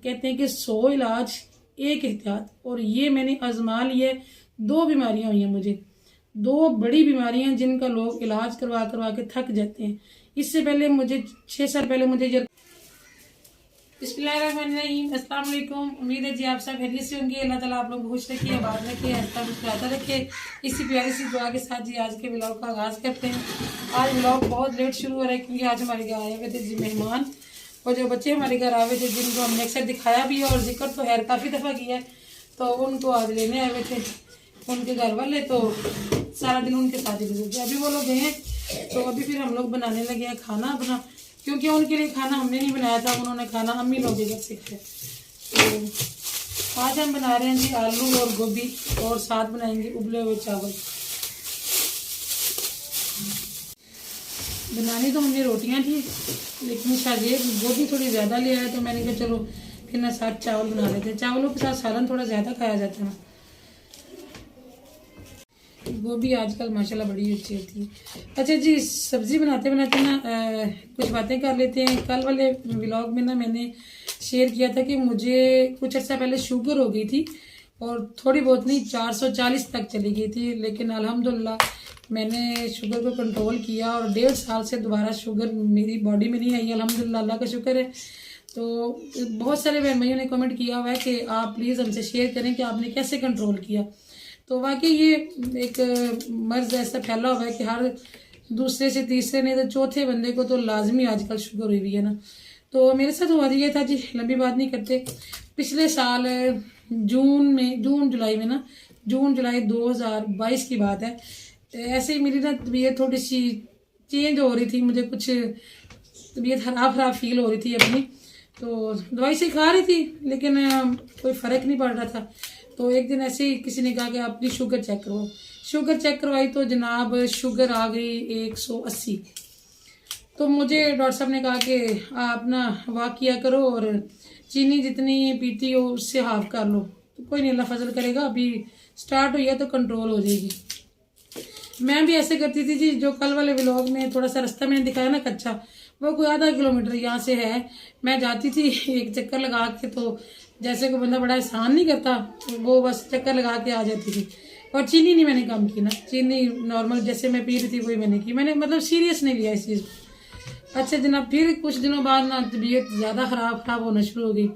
कहते हैं कि 100 इलाज एक एहतियात, और ये मैंने आजमा लिया। 2 बीमारियां हुई हैं मुझे, 2 बड़ी बीमारियां जिनका लोग इलाज करवा करवा के थक जाते हैं। इससे पहले मुझे 6 साल पहले मुझे बिस्मिल्लाहिर्रहमानिर्रहीम, अस्सलाम वालेकुम। उम्मीद है जी आप सब खैरियत से होंगे। अल्लाह ताला आप लोगों को खुश रखे, आबाद रखे, हंसता मुस्कुराता रखे। इसी प्यारी सी दुआ के साथ जी आज के व्लॉग का आगाज़ करते हैं। आज व्लॉग बहुत लेट शुरू हो रहा है क्योंकि आज हमारे घर आए हुए थे जी मेहमान, और जो बच्चे हमारे घर आए हुए थे जिनको हमने अक्सर दिखाया भी है और जिक्र तो खैर काफ़ी दफ़ा किया है, तो उनको आज लेने आए हुए थे उनके घर वाले। तो सारा दिन उनके साथ ही गुजर गया। अभी वो लोग गए हैं तो अभी फिर हम लोग बनाने लगे हैं खाना अपना, क्योंकि उनके लिए खाना हमने नहीं बनाया था, उन्होंने खाना अम्मी लोग घर से खाया। तो आज हम बना रहे हैं जी आलू और गोभी, और साथ बनाएंगे उबले हुए चावल। बनानी तो हमने रोटियां थी, लेकिन शायद ये गोभी थोड़ी ज़्यादा ले आया तो मैंने कहा चलो फिर ना साथ चावल बना लेते हैं। चावलों के साथ सालन थोड़ा ज़्यादा खाया जाता है ना। गोभी आजकल माशाल्लाह बड़ी अच्छी होती है। अच्छा जी, सब्ज़ी बनाते बनाते ना कुछ बातें कर लेते हैं। कल वाले व्लॉग में ना मैंने शेयर किया था कि मुझे कुछ अर्सा पहले शुगर हो गई थी, और थोड़ी बहुत नहीं 440 तक चली गई थी, लेकिन अल्हम्दुलिल्लाह मैंने शुगर को कंट्रोल किया और 1.5 साल से दोबारा शुगर मेरी बॉडी में नहीं आई। अल्हम्दुलिल्लाह, अल्लाह का शुक्र है। तो बहुत सारे बहन भाइयों ने कमेंट किया हुआ है कि आप प्लीज़ हमसे शेयर करें कि आपने कैसे कंट्रोल किया। तो वाकई ये एक मर्ज ऐसा फैला हुआ है कि हर दूसरे से तीसरे नहीं तो चौथे बंदे को तो लाजमी आजकल शुगर हुई हुई है ना। तो मेरे साथ हुआ ये था जी, लंबी बात नहीं करते। पिछले साल जून जुलाई 2022 की बात है। ऐसे ही मेरी ना तबीयत थोड़ी सी चेंज हो रही थी, मुझे कुछ तबीयत खराब फील हो रही थी अपनी। तो दवाई से खा रही थी लेकिन कोई फ़र्क नहीं पड़ रहा था। तो एक दिन ऐसे ही किसी ने कहा कि आप अपनी शुगर चेक करवाओ। शुगर चेक करवाई तो जनाब शुगर आ गई 180। तो मुझे डॉक्टर साहब ने कहा कि आप ना वॉक किया करो और चीनी जितनी पीती हो उससे हाफ कर लो, तो कोई नहीं, अल्लाह फजल करेगा, अभी स्टार्ट हुई है तो कंट्रोल हो जाएगी। मैं भी ऐसे करती थी जी। जो कल वाले व्लॉग में थोड़ा सा रास्ता मैंने दिखाया ना कच्चा, वो कोई आधा किलोमीटर यहाँ से है। मैं जाती थी एक चक्कर लगा के, तो जैसे कोई बंदा बड़ा एहसान नहीं करता, वो बस चक्कर लगा के आ जाती थी। और चीनी नहीं मैंने कम की ना, चीनी नॉर्मल जैसे मैं पी रही थी वही मैंने की। मैंने मतलब सीरियस नहीं लिया इस चीज़ को। अच्छा जनाब, फिर कुछ दिनों बाद ना तबीयत ज़्यादा खराब होना शुरू हो गई।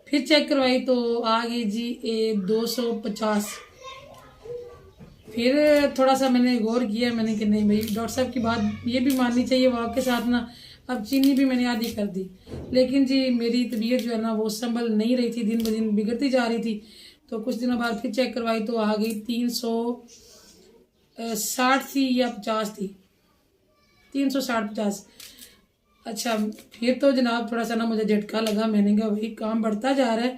फिर चेक करवाई तो आ गई जी 250। फिर थोड़ा सा मैंने गौर किया, मैंने कि नहीं भाई, डॉक्टर साहब की बात ये भी माननी चाहिए। वॉक के साथ ना अब चीनी भी मैंने आधी कर दी, लेकिन जी मेरी तबीयत जो है ना वो संभल नहीं रही थी, दिन ब दिन बिगड़ती जा रही थी। तो कुछ दिनों बाद फिर चेक करवाई तो आ गई 360 थी या 50 थी, 360-50। अच्छा फिर तो जनाब थोड़ा सा ना मुझे झटका लगा। मैंने कहा भाई काम बढ़ता जा रहा है,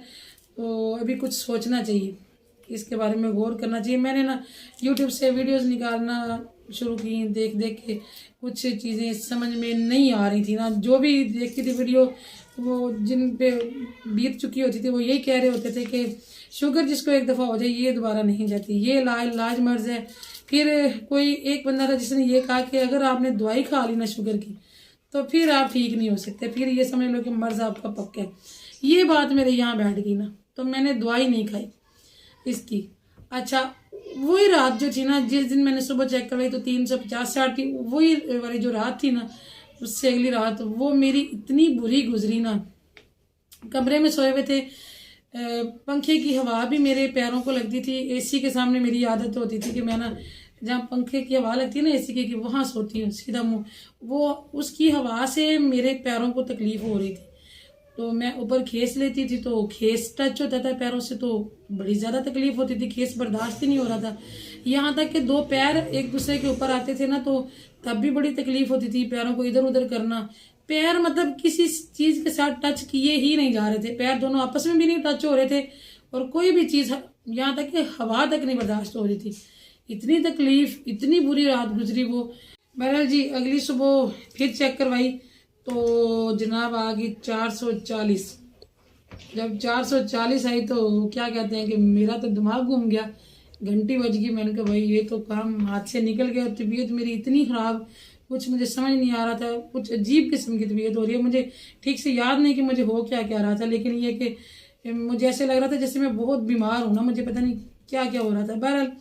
तो अभी कुछ सोचना चाहिए, इसके बारे में गौर करना चाहिए। मैंने ना यूट्यूब से वीडियोस निकालना शुरू की, देख देख के कुछ चीज़ें समझ में नहीं आ रही थी ना। जो भी देखती थी वीडियो, वो जिन पे बीत चुकी होती थी वो यही कह रहे होते थे कि शुगर जिसको एक दफ़ा हो जाए ये दोबारा नहीं जाती, ये लाज मर्ज है। फिर कोई एक बंदा था जिसने ये कहा कि अगर आपने दवाई खा ली ना शुगर की तो फिर आप ठीक नहीं हो सकते, फिर ये समझ लो कि मर्ज आपका पक्का है। ये बात मेरे यहाँ बैठ गई ना, तो मैंने दवाई नहीं खाई इसकी। अच्छा वही रात जो थी ना, जिस दिन मैंने सुबह चेक करवाई तो 350-60 थी, वही वाली जो रात थी ना, उससे अगली रात वो मेरी इतनी बुरी गुजरी ना। कमरे में सोए हुए थे, पंखे की हवा भी मेरे पैरों को लगती थी। एसी के सामने मेरी आदत होती थी कि मैं ना जहाँ पंखे की हवा लगती है ना एसी की, वहाँ सोती हूँ सीधा मुँह, वो उसकी हवा से मेरे पैरों को तकलीफ हो रही थी। तो मैं ऊपर खीस लेती थी तो खीस टच होता था पैरों से, तो बड़ी ज़्यादा तकलीफ होती थी, खीस बर्दाश्त ही नहीं हो रहा था। यहाँ तक कि 2 पैर एक दूसरे के ऊपर आते थे ना, तो तब भी बड़ी तकलीफ होती थी, पैरों को इधर उधर करना। पैर मतलब किसी चीज़ के साथ टच किए ही नहीं जा रहे थे, पैर दोनों आपस में भी नहीं टच हो रहे थे, और कोई भी चीज़, यहाँ तक कि हवा तक नहीं बर्दाश्त हो रही थी। इतनी तकलीफ, इतनी बुरी रात गुजरी वो। बहरहाल जी अगली सुबह फिर चेक करवाई तो जनाब आ गई 440। जब 440 आई तो क्या कहते हैं कि मेरा तो दिमाग घूम गया, घंटी बज गई। मैंने कहा भाई ये तो काम हाथ से निकल गया। तबीयत मेरी इतनी ख़राब, कुछ मुझे समझ नहीं आ रहा था, कुछ अजीब किस्म की तबीयत हो रही है। मुझे ठीक से याद नहीं कि मुझे हो क्या क्या रहा था, लेकिन ये कि मुझे ऐसे लग रहा था जैसे मैं बहुत बीमार हूँ ना, मुझे पता नहीं क्या क्या हो रहा था। बहरहाल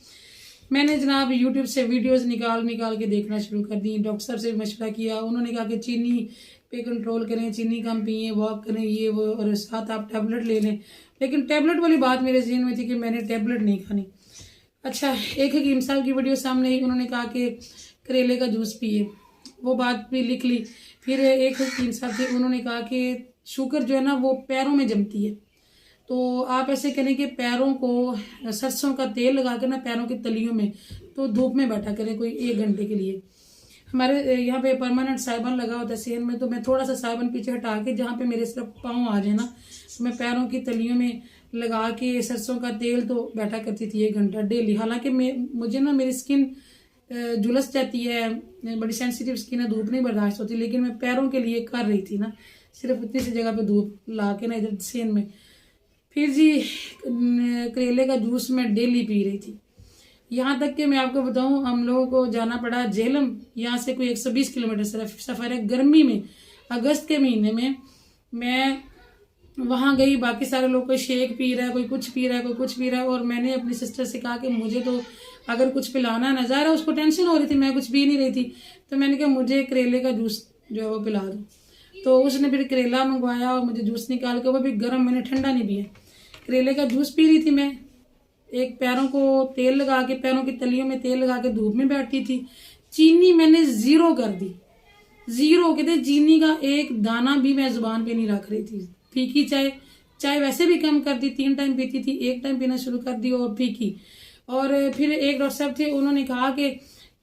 मैंने जनाब यूट्यूब से वीडियोस निकाल निकाल के देखना शुरू कर दी। डॉक्टर साहब से मशवरा किया, उन्होंने कहा कि चीनी पे कंट्रोल करें, चीनी कम पिए, वॉक करें, ये वो, और साथ आप टैबलेट ले लें। लेकिन टैबलेट वाली बात मेरे जहन में थी कि मैंने टैबलेट नहीं खानी। अच्छा, एक हकीम साहब की वीडियो सामने ही उन्होंने कहा कि करेले का जूस पिए, वो बात भी लिख ली। फिर एक हकीम साहब थे, उन्होंने कहा कि शुगर जो है ना वो पैरों में जमती है, तो आप ऐसे करें कि पैरों को सरसों का तेल लगा कर ना पैरों की तलियों में तो धूप में बैठा करें कोई 1 घंटे के लिए। हमारे यहाँ पे परमानेंट साइबन लगा होता है सेहन में, तो मैं थोड़ा सा साइबन पीछे हटा के जहाँ पे मेरे सिर्फ पाँव आ जाए ना, तो मैं पैरों की तलियों में लगा के सरसों का तेल तो बैठा करती थी 1 घंटा डेली। हालांकि मुझे ना मेरी स्किन झुलस जाती है, बड़ी सेंसिटिव स्किन है, धूप नहीं बर्दाश्त होती, लेकिन मैं पैरों के लिए कर रही थी ना, सिर्फ उतनी सी जगह पे धूप ला के ना इधर सेहन में। फिर जी करेले का जूस मैं डेली पी रही थी, यहाँ तक कि मैं आपको बताऊं हम लोगों को जाना पड़ा झेलम, यहाँ से कोई 120 किलोमीटर सिर्फ सफ़र है। गर्मी में, अगस्त के महीने में मैं वहाँ गई, बाकी सारे लोग कोई शेक पी रहा है, कोई कुछ पी रहा है, कोई कुछ पी रहा है, और मैंने अपनी सिस्टर से कहा कि मुझे तो अगर कुछ पिलाना है, नज़ारा उसको टेंशन हो रही थी, मैं कुछ पी नहीं रही थी, तो मैंने कहा मुझे करेले का जूस जो है वो पिला दो। तो उसने फिर करेला मंगवाया और मुझे जूस निकाल के, वो भी गर्म, मैंने ठंडा नहीं पिया, करेले का जूस पी रही थी मैं। एक पैरों को तेल लगा के, पैरों की तलियों में तेल लगा के धूप में बैठती थी। चीनी मैंने 0 कर दी, 0 कहते, चीनी का एक दाना भी मैं जुबान पे नहीं रख रही थी। फीकी चाय वैसे भी कम कर दी, 3 टाइम पीती थी, 1 टाइम पीना शुरू कर दी और फीकी। और फिर एक डॉक्टर साहब थे, उन्होंने कहा कि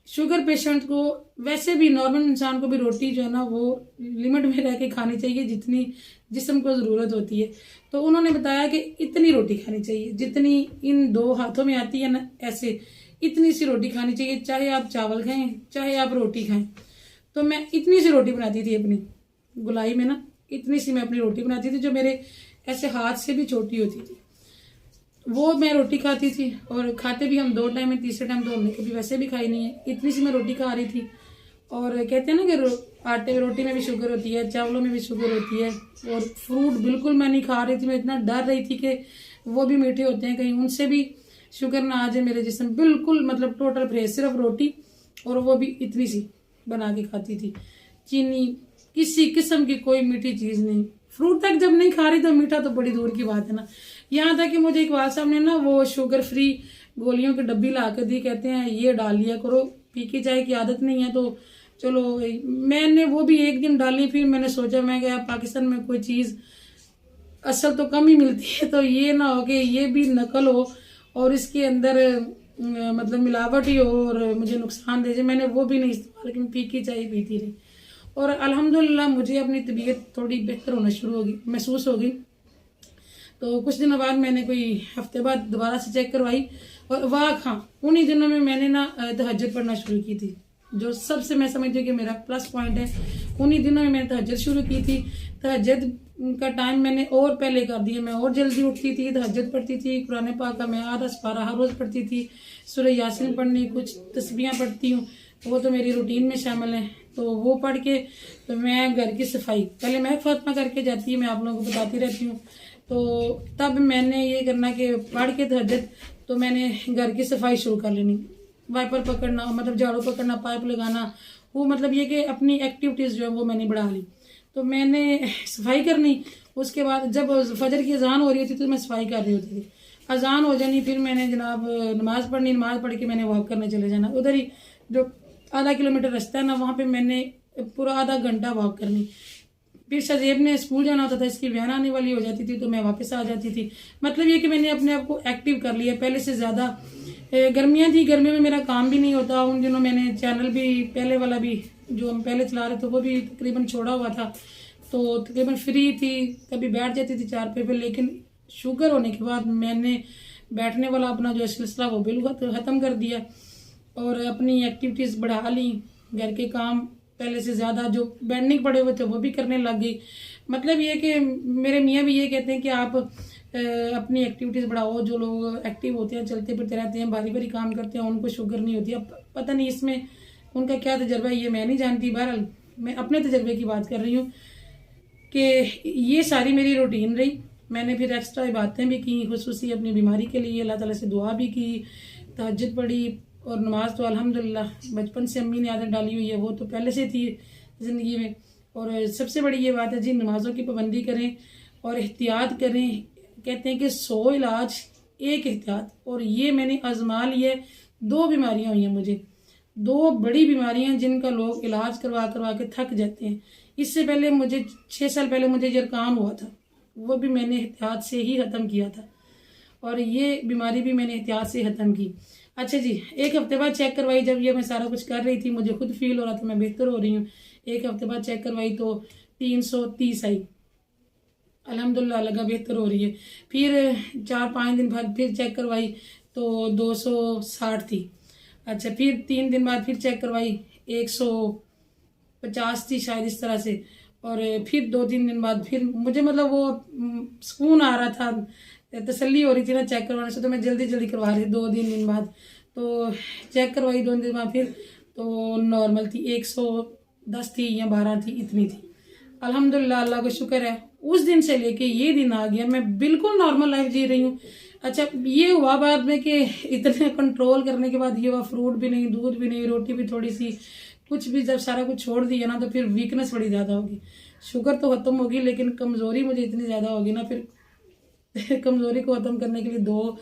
शुगर पेशेंट को, वैसे भी नॉर्मल इंसान को भी रोटी जो है ना वो लिमिट में रह के खानी चाहिए जितनी जिस्म को ज़रूरत होती है। तो उन्होंने बताया कि इतनी रोटी खानी चाहिए जितनी इन 2 हाथों में आती है ना, ऐसे इतनी सी रोटी खानी चाहिए, चाहे आप चावल खाएं चाहे आप रोटी खाएं। तो मैं इतनी सी रोटी बनाती थी अपनी गुलाई में ना, इतनी सी मैं अपनी रोटी बनाती थी जो मेरे ऐसे हाथ से भी छोटी होती थी, वो मैं रोटी खाती थी। और खाते भी हम 2 टाइम में, तीसरे टाइम तो हमने कभी वैसे भी खाई नहीं है, इतनी सी मैं रोटी खा रही थी। और कहते हैं ना कि आटे में, रोटी में भी शुगर होती है, चावलों में भी शुगर होती है। और फ्रूट बिल्कुल मैं नहीं खा रही थी, मैं इतना डर रही थी कि वो भी मीठे होते हैं, कहीं उनसे भी शुगर ना आ जाए मेरे जिस्म। बिल्कुल मतलब टोटल परहेज, सिर्फ रोटी, और वो भी इतनी सी बना के खाती थी। चीनी किसी किस्म की कोई मीठी चीज़ नहीं, फ्रूट तक जब नहीं खा रही तो मीठा तो बड़ी दूर की बात है ना। यहाँ तक कि मुझे इकबाल साहब ने ना वो शुगर फ्री गोलियों की डब्बी ला कर दी, कहते हैं ये डाल लिया करो, फीकी चाय की आदत नहीं है तो चलो। मैंने वो भी 1 दिन डाली, फिर मैंने सोचा मैं गया पाकिस्तान में कोई चीज़ असल तो कम ही मिलती है, तो ये ना हो कि ये भी नकल हो और इसके अंदर मतलब मिलावट ही हो और मुझे नुकसान दे जाए। मैंने वो भी नहीं इस्तेमाल की, फीकी चाय पीती रही। और अल्हम्दुलिल्लाह मुझे अपनी तबीयत थोड़ी बेहतर होना शुरू होगी, महसूस होगी। तो कुछ दिनों बाद मैंने कोई हफ्ते बाद दोबारा से चेक करवाई, और वाह हाँ, उन्हीं दिनों में मैंने ना तहज्जुद पढ़ना शुरू की थी, जो सबसे मैं समझती हूँ कि मेरा प्लस पॉइंट है। उन्हीं दिनों में मैंने तहज्जुद शुरू की थी। तहज्जुद का टाइम मैंने और पहले कर दिया, मैं और जल्दी उठती थी, तहज्जुद पढ़ती थी, कुरान पाक का मैं आधा पारा हर रोज़ पढ़ती थी, सूरह यासीन पढ़नी, कुछ तस्बीहां पढ़ती हूँ, वो तो मेरी रूटीन में शामिल है। तो वो पढ़ के तो मैं घर की सफाई पहले मैं फातिमा करके जाती है, मैं आप लोगों को बताती रहती हूँ। तो तब मैंने ये करना कि पढ़ के तहज्जुद तो मैंने घर की सफाई शुरू कर लेनी, वाइपर पकड़ना, मतलब झाड़ू पकड़ना, पाइप लगाना, वो मतलब ये कि अपनी एक्टिविटीज़ जो है वो मैंने बढ़ा ली। तो मैंने सफाई करनी, उसके बाद जब फजर की अजान हो रही होती तो मैं सफाई कर रही होती थी, अजान हो जानी, फिर मैंने जनाब नमाज़ पढ़नी, नमाज़ पढ़ के मैंने वॉक करने चले जाना। उधर ही जो आधा किलोमीटर रास्ता है ना, वहाँ पे मैंने पूरा आधा घंटा वॉक करनी। फिर शजेब ने स्कूल जाना होता था, इसकी वैन आने वाली हो जाती थी तो मैं वापस आ जाती थी। मतलब ये कि मैंने अपने आप को एक्टिव कर लिया पहले से ज़्यादा। गर्मियाँ थी, गर्मियों में मेरा काम भी नहीं होता, उन दिनों मैंने चैनल भी पहले वाला भी जो हम पहले चला रहे थे वो भी तकरीबन छोड़ा हुआ था, तो तकरीबन फ्री थी, कभी बैठ जाती थी चारपाई पे। लेकिन शुगर होने के बाद मैंने बैठने वाला अपना जो सिलसिला वो बिल्कुल ख़त्म कर दिया और अपनी एक्टिविटीज़ बढ़ा ली। घर के काम पहले से ज़्यादा जो पेंडिंग पड़े हुए थे वो भी करने लग गई। मतलब ये कि मेरे मियाँ भी ये कहते हैं कि आप अपनी एक्टिविटीज़ बढ़ाओ। जो लोग एक्टिव होते हैं, चलते फिरते रहते हैं, भारी भारी काम करते हैं, उनको शुगर नहीं होती। अब पता नहीं इसमें उनका क्या तजर्बा है ये मैं नहीं जानती। बहरहाल मैं अपने तजर्बे की बात कर रही हूँ कि ये सारी मेरी रूटीन रही। मैंने फिर एक्स्ट्रा बातें भी की, खुसूसी अपनी बीमारी के लिए अल्लाह ताला से दुआ भी की, तहज्जुद पढ़ी, और नमाज तो अल्हम्दुलिल्लाह बचपन से अम्मी ने आदत डाली हुई है, वो तो पहले से थी ज़िंदगी में। और सबसे बड़ी ये बात है जी, नमाज़ों की पाबंदी करें और एहतियात करें। कहते हैं कि 100 इलाज एक एहतियात, और ये मैंने आजमा लिया। 2 बीमारियां हुई हैं मुझे, 2 बड़ी बीमारियां जिनका लोग इलाज करवा करवा के थक जाते हैं। इससे पहले मुझे 6 साल पहले मुझे जरकान हुआ था, वो भी मैंने एहतियात से ही ख़त्म किया था, और ये बीमारी भी मैंने एहतियात से ख़त्म की। अच्छा जी, 1 हफ्ते बाद चेक करवाई, जब ये मैं सारा कुछ कर रही थी, मुझे खुद फील हो रहा था मैं बेहतर हो रही हूँ। 1 हफ्ते बाद चेक करवाई तो 330 आई, अल्हम्दुलिल्लाह लगा बेहतर हो रही है। फिर 4-5 दिन बाद फिर चेक करवाई तो 260 थी। अच्छा, फिर 3 दिन बाद फिर चेक करवाई 150 थी शायद, इस तरह से। और फिर 2-3 दिन बाद फिर मुझे मतलब वो सुकून आ रहा था, तसल्ली हो रही थी ना चेक करवाने से, तो मैं जल्दी जल्दी करवा रही थी। 2-3 दिन बाद तो चेक करवाई, 2 दिन बाद फिर तो नॉर्मल थी, 110 थी या 12 थी, इतनी थी। अल्हम्दुलिल्लाह, अल्लाह का शुक्र है, उस दिन से लेके ये दिन आ गया, मैं बिल्कुल नॉर्मल लाइफ जी रही हूँ। अच्छा, ये हुआ बाद में कि इतने कंट्रोल करने के बाद ये हुआ, फ्रूट भी नहीं, दूध भी नहीं, रोटी भी थोड़ी सी, कुछ भी जब सारा कुछ छोड़ दिया ना, तो फिर वीकनेस बड़ी ज़्यादा होगी। शुगर तो ख़त्म होगी, लेकिन कमज़ोरी मुझे इतनी ज़्यादा होगी ना, फिर कमज़ोरी को ख़त्म करने के लिए 2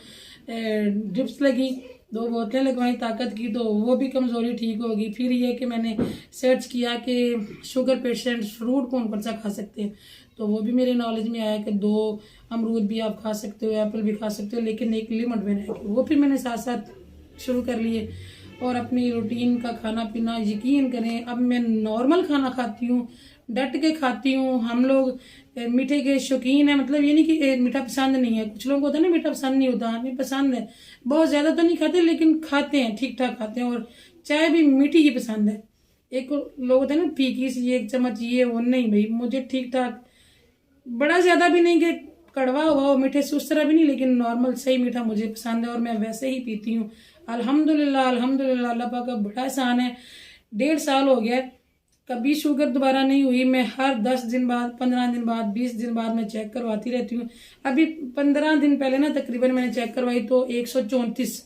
ड्रिप्स लगी, 2 बोतलें लगवाई ताकत की, तो वो भी कमज़ोरी ठीक होगी। फिर ये कि मैंने सर्च किया कि शुगर पेशेंट फ्रूट कौन कौन सा खा सकते हैं, तो वो भी मेरे नॉलेज में आया कि 2 अमरूद भी आप खा सकते हो, एप्पल भी खा सकते हो, लेकिन एक लिमिट में रह के। वो फिर मैंने साथ साथ शुरू कर लिए, और अपनी रूटीन का खाना पीना, यकीन करें अब मैं नॉर्मल खाना खाती हूँ, डट के खाती हूँ। हम लोग मीठे के शौकीन है, मतलब ये नहीं कि मीठा पसंद नहीं है, कुछ लोगों को होता है ना मीठा पसंद नहीं होता, हमें पसंद है। बहुत ज़्यादा तो नहीं खाते, लेकिन खाते हैं, ठीक ठाक खाते हैं। और चाय भी मीठी ही पसंद है। एक लोग होते हैं ना फीकी सी, 1 चम्मच ये वो, नहीं भाई, मुझे ठीक ठाक, बड़ा ज़्यादा भी नहीं कि कड़वा हुआ हो मीठे से, उस तरह भी नहीं, लेकिन नॉर्मल सही मीठा मुझे पसंद है, और मैं वैसे ही पीती हूँ। अल्हम्दुलिल्लाह, अल्हम्दुलिल्लाह, अल्लाह पाक का बड़ा एहसान है। 1.5 साल हो गया, कभी शुगर दोबारा नहीं हुई। मैं हर 10 दिन बाद, 15 दिन बाद, 20 दिन बाद मैं चेक करवाती रहती हूँ। अभी 15 दिन पहले ना तकरीबन मैंने चेक करवाई तो 134,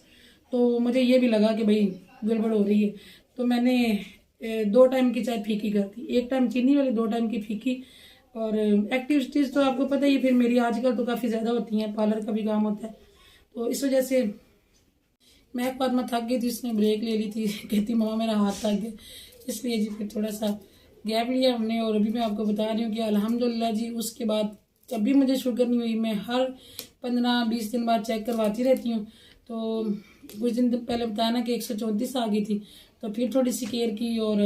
तो मुझे ये भी लगा कि भाई गड़बड़ हो रही है, तो मैंने 2 टाइम की चाय फीकी कर दी, 1 टाइम चीनी वाली, 2 टाइम की फीकी। और एक्टिविटीज़ तो आपको पता ही, फिर मेरी आजकल तो काफ़ी ज़्यादा होती हैं, पार्लर का भी काम होता है, तो इस वजह से मैं एक बार मैं थक गई थी, उसने ब्रेक ले ली थी, कहती मम्मा मेरा हाथ थक गया, इसलिए जी फिर थोड़ा सा गैप लिया हमने। और अभी मैं आपको बता रही हूँ कि अल्हम्दुलिल्लाह जी, उसके बाद कभी मुझे शुगर नहीं हुई। मैं हर 15-20 दिन बाद चेक करवाती रहती हूँ। तो कुछ दिन पहले बताया ना कि 134 आ गई थी, तो फिर थोड़ी सी केयर की, और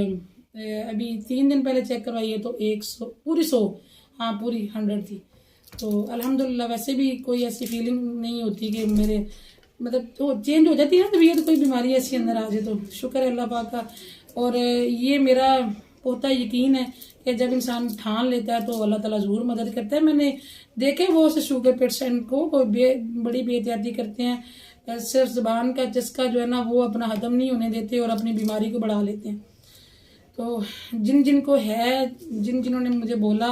अभी 3 दिन पहले चेक करवाई है तो 100 पूरी 100, हाँ पूरी 100 थी। तो अल्हम्दुलिल्लाह, वैसे भी कोई ऐसी फीलिंग नहीं होती कि मेरे मतलब तो चेंज हो जाती है ना तबीयत, कोई बीमारी ऐसी अंदर आ जाए, तो शुक्र है अल्लाह पाक का। और ये मेरा पुख्ता यकीन है कि जब इंसान ठान लेता है तो अल्लाह ताला ज़रूर मदद करता है। मैंने देखे वो से शुगर पेशेंट को बड़ी बेहतियाती करते हैं, सिर्फ ज़ुबान का चस्का जो है ना वो अपना हजम नहीं होने देते और अपनी बीमारी को बढ़ा लेते हैं। तो जिनको है, जिन्होंने मुझे बोला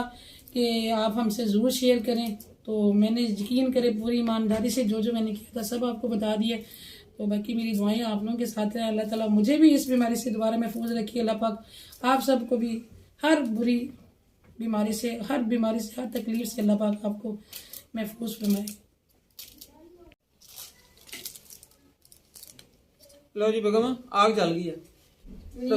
कि आप हमसे ज़रूर शेयर करें, तो मैंने यकीन करे पूरी ईमानदारी से जो जो मैंने किया था सब आपको बता दिया। तो बाकी मेरी दुआएं आप लोगों के साथ हैं। अल्लाह ताला मुझे भी इस बीमारी से दोबारा महफूज रखिए। अल्लाह पाक आप सबको भी हर बुरी बीमारी से, हर बीमारी से, हर तकलीफ से अल्लाह पाक आपको महफूज फरमाए। लो जी बेगम, आग जल गई है।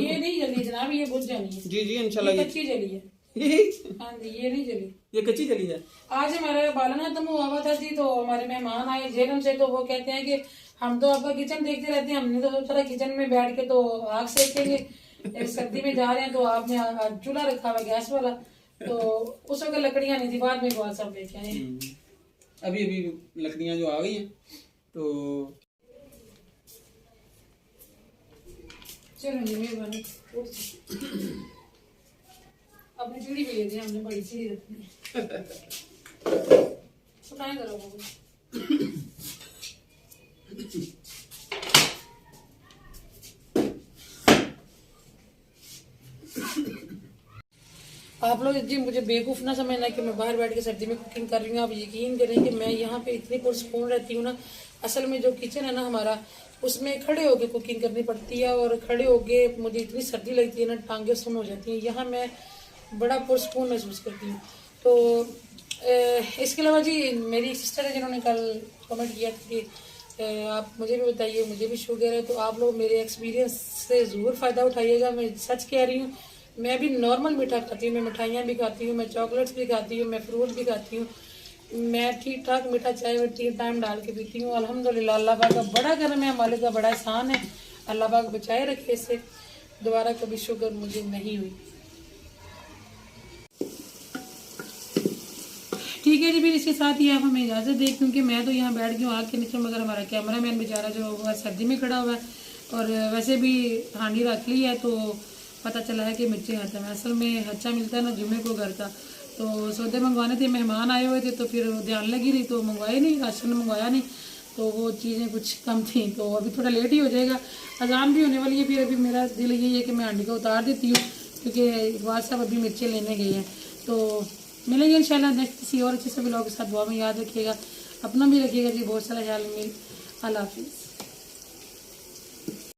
ये नहीं जली जनाब, ये बुझ जानी है। जी जी इंशाल्लाह। ये कच्ची जली है। हाँ जी, ये नहीं जली, ये कच्ची जली है। आज हमारे बालना तम हुआ था जी, तो हमारे मेहमान आए झेलम से, तो वो कहते हैं कि हम तो आपका किचन देखते रहते हैं, हमने तो सोचा था किचन में बैठ के तो आग सेकेंगे, सर्दी में जा रहे हैं तो आपने चूल्हा रखा हुआ गैस वाला, तो उस वक्त लकड़ियां नहीं थी, बाद में बात सब लेके आए। अभी अभी लकड़ियां जो आ गई हैं, तो चलो जी मेहरबानी, अपनी सीढ़ी भी ले दी हमने, बड़ी सीढ़ी रखनी उठाए करो वो। आप लोग जी मुझे बेवकूफ़ ना समझना कि मैं बाहर बैठ के सर्दी में कुकिंग कर रही हूँ। आप यकीन करें कि मैं यहाँ पे इतनी पुरसकून रहती हूँ ना। असल में जो किचन है ना हमारा, उसमें खड़े होके कुकिंग करनी पड़ती है, और खड़े होके मुझे इतनी सर्दी लगती है ना, टांगे सुन हो जाती हैं। यहाँ मैं बड़ा पुरसकून महसूस करती हूँ। तो इसके अलावा जी मेरी सिस्टर है जिन्होंने कल कमेंट किया था कि आप मुझे भी बताइए, मुझे भी शुगर है। तो आप लोग मेरे एक्सपीरियंस से ज़रूर फ़ायदा उठाइएगा। मैं सच कह रही हूँ, मैं भी नॉर्मल मीठा खाती हूँ, मैं मिठाइयाँ भी खाती हूँ, मैं चॉकलेट्स भी खाती हूँ, मैं फ्रूट भी खाती हूँ, मैं ठीक ठाक मीठा चाय में 3 टाइम डाल के पीती हूँ। अल्हम्दुलिल्लाह, अल्लाह पाक का बड़ा करम है, मालिक का बड़ा एहसान है। अल्लाह पाक बचाए रखे इससे, दोबारा कभी शुगर मुझे नहीं हुई। ठीक है जी, फिर इसके साथ ही आप हमें इजाज़त दें, क्योंकि मैं तो यहाँ बैठ गई हूँ आग के नीचे, मगर हमारा कैमरा मैन बेचारा जो हुआ सर्दी में खड़ा हुआ है। और वैसे भी हांडी रख ली है तो पता चला है कि मिर्ची खाता है। असल में अच्छा मिलता है ना जुम्मे को घर का। तो सौदे मंगवाने थे, मेहमान आए हुए थे, तो फिर ध्यान लगी रही तो मंगवाए नहीं, राशन मंगवाया नहीं, तो वो चीज़ें कुछ कम थी। तो अभी थोड़ा लेट ही हो जाएगा, अजान भी होने वाली है। फिर अभी मेरा दिल यही है कि मैं हांडी को उतार देती हूँ, क्योंकि इकबाल साहब अभी मिर्ची लेने गए हैं। तो मिलेंगे इंशाल्लाह नेक्स्ट किसी और अच्छे से ब्लॉग के साथ। दुआ में याद रखिएगा, अपना भी रखिएगा जी, बहुत सारा ख्याल। मिल, अल्लाह हाफिज़।